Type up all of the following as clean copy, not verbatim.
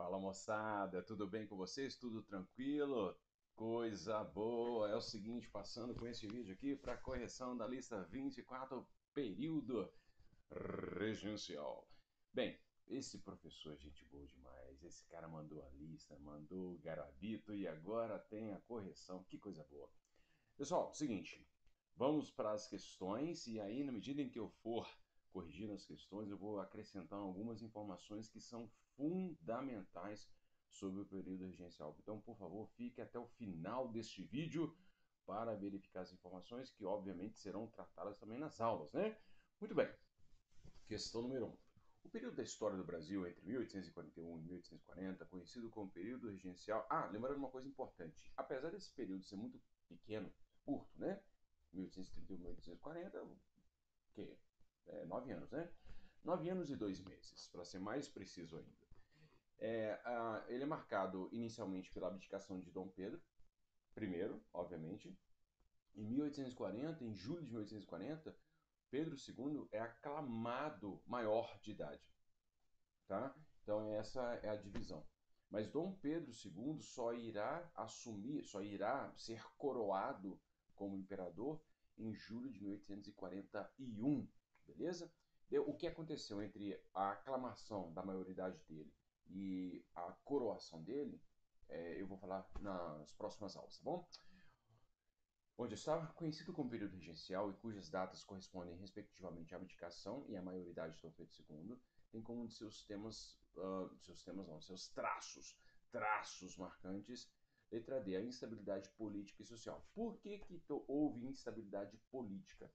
Fala moçada, tudo bem com vocês? Tudo tranquilo? Coisa boa! É o seguinte, passando com esse vídeo aqui para correção da lista 24, período regencial. Bem, esse professor é gente boa demais. Esse cara mandou a lista, mandou o garabito e agora tem a correção. Que coisa boa! Pessoal, seguinte, vamos para as questões e aí, na medida em que eu for corrigindo as questões, eu vou acrescentando algumas informações que são fundamentais sobre o período regencial. Então, por favor, fique até o final deste vídeo para verificar as informações que, obviamente, serão tratadas também nas aulas, né? Muito bem. Questão número 1. O período da história do Brasil entre 1841 e 1840, conhecido como período regencial... lembrando uma coisa importante. Apesar desse período ser muito pequeno, curto, né? 1831 e 1840, que é 9 anos, né? 9 anos e 2 meses, para ser mais preciso ainda. Ele é marcado inicialmente pela abdicação de Dom Pedro I, obviamente. Em 1840, em julho de 1840, Pedro II é aclamado maior de idade, tá? Então essa é a divisão. Mas Dom Pedro II só irá ser coroado como imperador em julho de 1841, beleza? O que aconteceu entre a aclamação da maioridade dele e a coroação dele, eu vou falar nas próximas aulas, tá bom? Onde estava conhecido como período regencial e cujas datas correspondem respectivamente à abdicação e à maioridade de Dom Pedro II, tem como um de seus traços marcantes, letra D, a instabilidade política e social. Por que houve instabilidade política?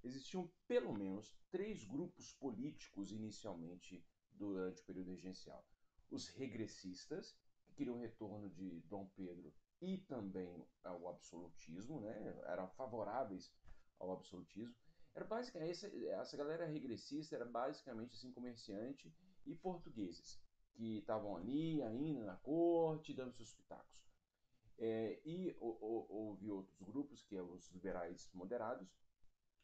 Existiam pelo menos 3 grupos políticos inicialmente durante o período regencial. Os regressistas, que queriam o retorno de Dom Pedro e também ao absolutismo, né? Eram favoráveis ao absolutismo. Essa galera regressista era basicamente assim, comerciante e portugueses, que estavam ali ainda na corte, dando seus pitacos. Houve outros grupos, que são os liberais moderados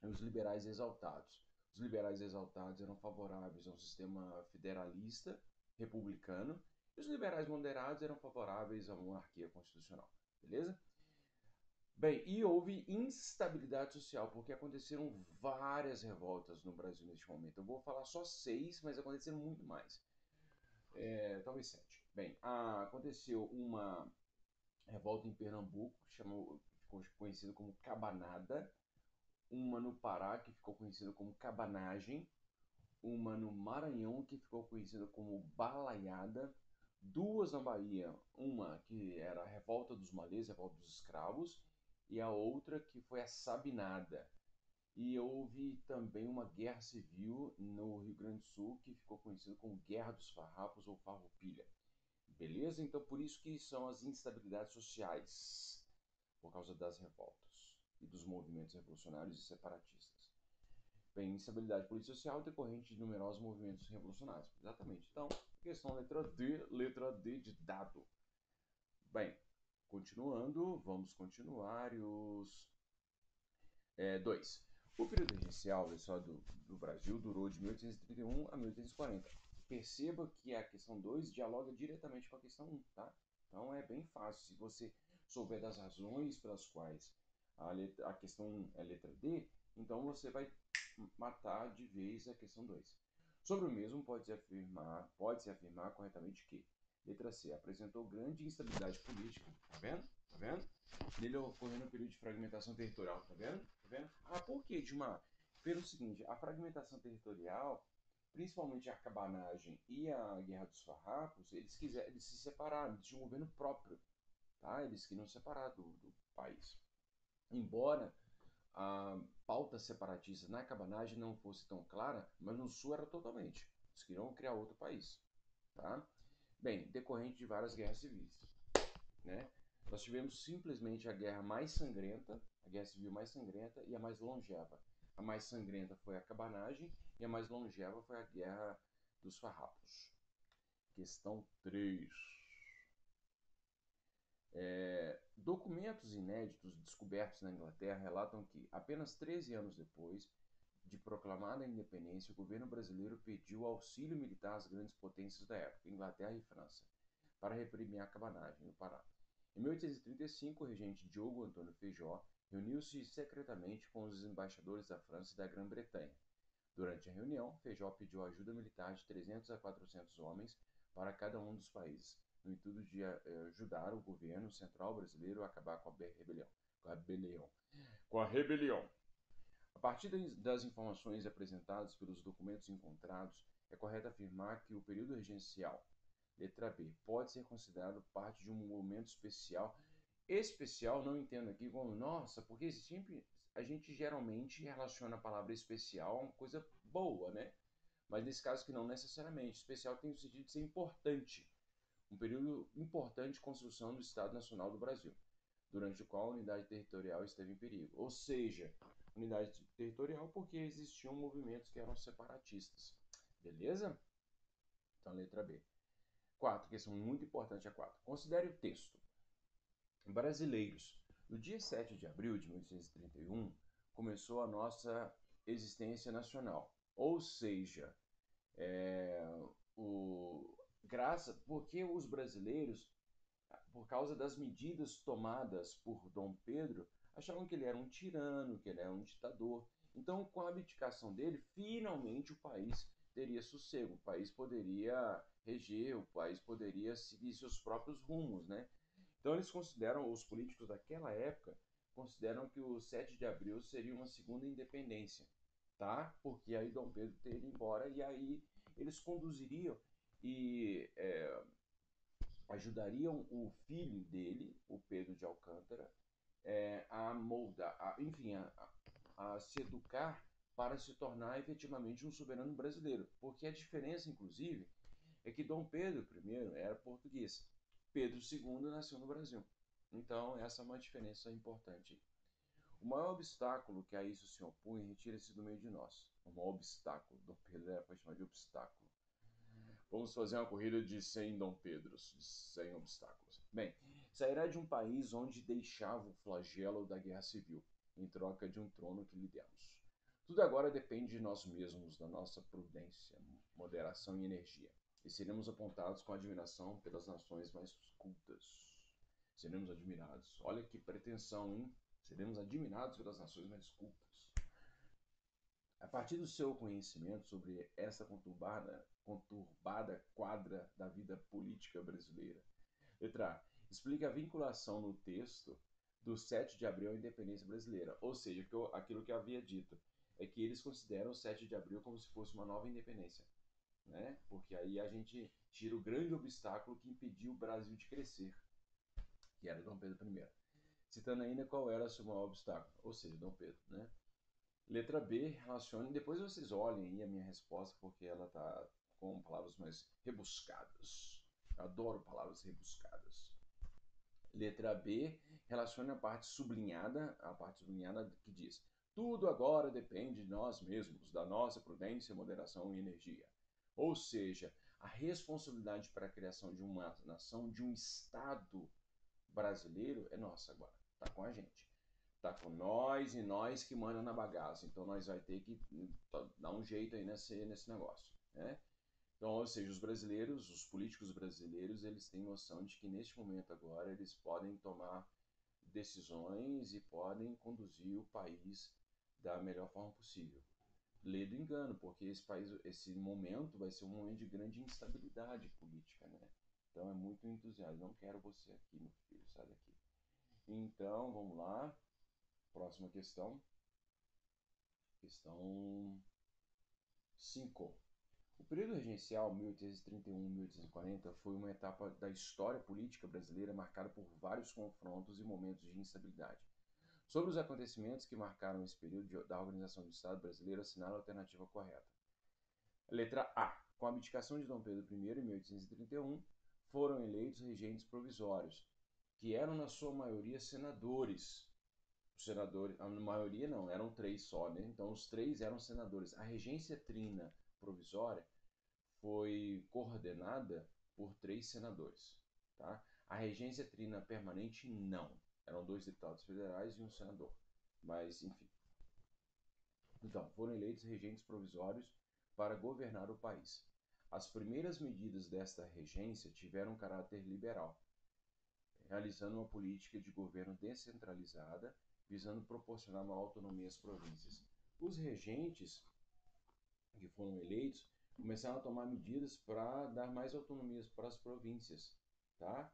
e os liberais exaltados. Os liberais exaltados eram favoráveis a um sistema federalista, republicano, e os liberais moderados eram favoráveis à monarquia constitucional. Beleza? Bem, e houve instabilidade social, porque aconteceram várias revoltas no Brasil neste momento. Eu vou falar só 6, mas aconteceram muito mais. Talvez 7. Bem, aconteceu uma revolta em Pernambuco, que ficou conhecida como Cabanada, uma no Pará, que ficou conhecida como Cabanagem, uma no Maranhão, que ficou conhecida como Balaiada, 2 na Bahia, uma que era a Revolta dos Malês, Revolta dos Escravos, e a outra que foi a Sabinada. E houve também uma guerra civil no Rio Grande do Sul, que ficou conhecida como Guerra dos Farrapos ou Farroupilha. Beleza? Então por isso que são as instabilidades sociais, por causa das revoltas e dos movimentos revolucionários e separatistas. Bem, instabilidade política e social decorrente de numerosos movimentos revolucionários. Exatamente. Então, questão letra D de dado. Bem, continuando, vamos continuar. 2. O período regencial da história do Brasil durou de 1831 a 1840. Perceba que a questão 2 dialoga diretamente com a questão 1, tá? Então é bem fácil. Se você souber das razões pelas quais a questão 1 é letra D, então você vai matar de vez a questão 2. Sobre o mesmo, pode-se afirmar corretamente que letra C apresentou grande instabilidade política. Tá vendo? Tá vendo? Nele ocorrendo um período de fragmentação territorial. Tá vendo? Tá vendo? Por que, Dilmar? Pelo seguinte, a fragmentação territorial, principalmente a cabanagem e a Guerra dos Farrapos, eles se separaram, eles tinham um governo próprio. Tá? Eles queriam separar do país. Embora a pauta separatista na cabanagem não fosse tão clara, mas no sul era totalmente. Eles queriam criar outro país. Tá? Bem, decorrente de várias guerras civis. Né? Nós tivemos simplesmente a guerra mais sangrenta, a guerra civil mais sangrenta e a mais longeva. A mais sangrenta foi a cabanagem e a mais longeva foi a Guerra dos Farrapos. Questão 3. Documentos inéditos descobertos na Inglaterra relatam que, apenas 13 anos depois de proclamada a independência, o governo brasileiro pediu auxílio militar às grandes potências da época, Inglaterra e França. para reprimir a cabanagem no Pará. Em 1835, o regente Diogo Antônio Feijó reuniu-se secretamente com os embaixadores da França e da Grã-Bretanha. Durante a reunião, Feijó pediu ajuda militar de 300 a 400 homens para cada um dos países, no intuito de ajudar o governo central brasileiro a acabar com a rebelião. A partir das informações apresentadas pelos documentos encontrados, é correto afirmar que o período regencial, letra B, pode ser considerado parte de um momento especial. Especial não entendo aqui como, nossa, porque sempre a gente geralmente relaciona a palavra especial a uma coisa boa, né? Mas nesse caso que não necessariamente. Especial tem o sentido de ser importante. Um período importante de construção do Estado Nacional do Brasil, durante o qual a unidade territorial esteve em perigo. Ou seja, unidade territorial porque existiam movimentos que eram separatistas. Beleza? Então, letra B. 4, questão muito importante a 4. Considere o texto. Brasileiros. No dia 7 de abril de 1831, começou a nossa existência nacional. Ou seja, porque os brasileiros, por causa das medidas tomadas por Dom Pedro, achavam que ele era um tirano, que ele era um ditador. Então, com a abdicação dele, finalmente o país teria sossego, o país poderia reger, o país poderia seguir seus próprios rumos, né? Então eles consideram, os políticos daquela época, consideram que o 7 de abril seria uma segunda independência, tá? Porque aí Dom Pedro teria ido embora e aí eles conduziriam e ajudariam o filho dele, o Pedro de Alcântara, a moldar, a se educar para se tornar efetivamente um soberano brasileiro. Porque a diferença, inclusive, é que Dom Pedro I era português, Pedro II nasceu no Brasil. Então, essa é uma diferença importante. O maior obstáculo que a isso se opõe retira-se do meio de nós. O maior obstáculo, Dom Pedro era para chamar de obstáculo. Vamos fazer uma corrida de 100 Dom Pedros, de 100 obstáculos. Bem, sairá de um país onde deixava o flagelo da guerra civil, em troca de um trono que lhe demos. Tudo agora depende de nós mesmos, da nossa prudência, moderação e energia. E seremos apontados com admiração pelas nações mais cultas. Seremos admirados. Olha que pretensão, hein? Seremos admirados pelas nações mais cultas. A partir do seu conhecimento sobre essa conturbada quadra da vida política brasileira. Letra A. Explica a vinculação no texto do 7 de abril à independência brasileira. Ou seja, aquilo que eu havia dito é que eles consideram o 7 de abril como se fosse uma nova independência, né? Porque aí a gente tira o grande obstáculo que impediu o Brasil de crescer, que era Dom Pedro I. Citando ainda qual era o seu maior obstáculo, ou seja, Dom Pedro, né? Letra B, relacione, depois vocês olhem aí a minha resposta, porque ela tá com palavras mais rebuscadas. Eu adoro palavras rebuscadas. Letra B, relacione a parte sublinhada que diz: tudo agora depende de nós mesmos, da nossa prudência, moderação e energia. Ou seja, a responsabilidade para a criação de uma nação, de um Estado brasileiro, é nossa agora, tá com a gente. Tá com nós e nós que manda na bagaça. Então nós vai ter que dar um jeito aí nesse negócio, né? Então, ou seja, os brasileiros, os políticos brasileiros, eles têm noção de que neste momento agora eles podem tomar decisões e podem conduzir o país da melhor forma possível. Lê do engano, porque esse momento vai ser um momento de grande instabilidade política, né? Então é muito entusiasmo. Não quero você aqui, meu filho, sai daqui. Então, vamos lá. Próxima questão. Questão 5. O período regencial 1831-1840 foi uma etapa da história política brasileira marcada por vários confrontos e momentos de instabilidade. Sobre os acontecimentos que marcaram esse período da organização do Estado brasileiro, assinala a alternativa correta. Letra A. Com a abdicação de Dom Pedro I em 1831, foram eleitos regentes provisórios, que eram na sua maioria senadores. Senadores, a maioria não, eram 3 só, né? Então os 3 eram senadores. A regência trina provisória foi coordenada por 3 senadores, tá? A regência trina permanente não, eram 2 deputados federais e um senador, mas enfim. Então, foram eleitos regentes provisórios para governar o país. As primeiras medidas desta regência tiveram caráter liberal, realizando uma política de governo descentralizada, visando proporcionar maior autonomia às províncias. Os regentes que foram eleitos começaram a tomar medidas para dar mais autonomias para as províncias, tá?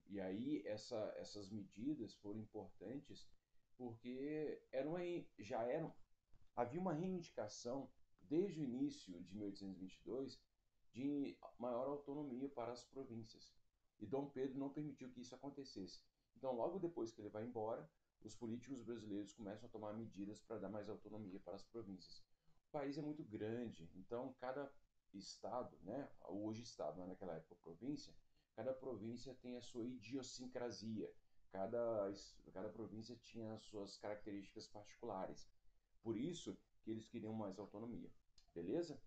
E aí essas medidas foram importantes porque havia uma reivindicação desde o início de 1822 de maior autonomia para as províncias. E Dom Pedro não permitiu que isso acontecesse. Então, logo depois que ele vai embora, os políticos brasileiros começam a tomar medidas para dar mais autonomia para as províncias. O país é muito grande, então cada estado, né, hoje estado, mas naquela época província, cada província tem a sua idiosincrasia, cada província tinha as suas características particulares. Por isso que eles queriam mais autonomia, beleza?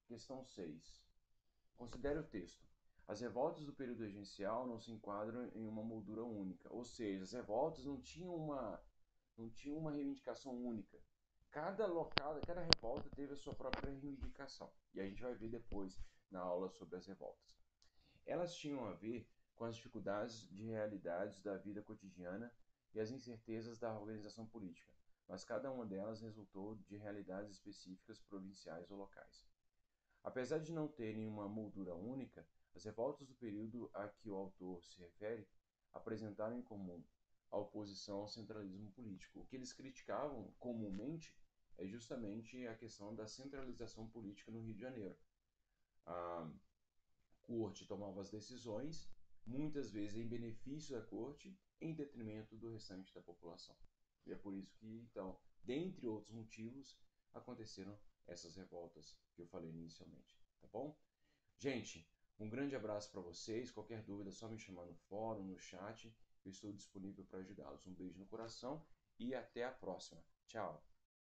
Questão 6. Considere o texto. As revoltas do período regencial não se enquadram em uma moldura única, ou seja, as revoltas não tinham uma reivindicação única. Cada revolta teve a sua própria reivindicação, e a gente vai ver depois na aula sobre as revoltas. Elas tinham a ver com as dificuldades de realidades da vida cotidiana e as incertezas da organização política, mas cada uma delas resultou de realidades específicas provinciais ou locais. Apesar de não terem uma moldura única, as revoltas do período a que o autor se refere apresentaram em comum a oposição ao centralismo político. O que eles criticavam comumente é justamente a questão da centralização política no Rio de Janeiro. A corte tomava as decisões, muitas vezes em benefício da corte, em detrimento do restante da população. E é por isso que, então, dentre outros motivos, aconteceram essas revoltas que eu falei inicialmente, tá bom? Gente, um grande abraço para vocês. Qualquer dúvida é só me chamar no fórum, no chat. Eu estou disponível para ajudá-los. Um beijo no coração e até a próxima. Tchau!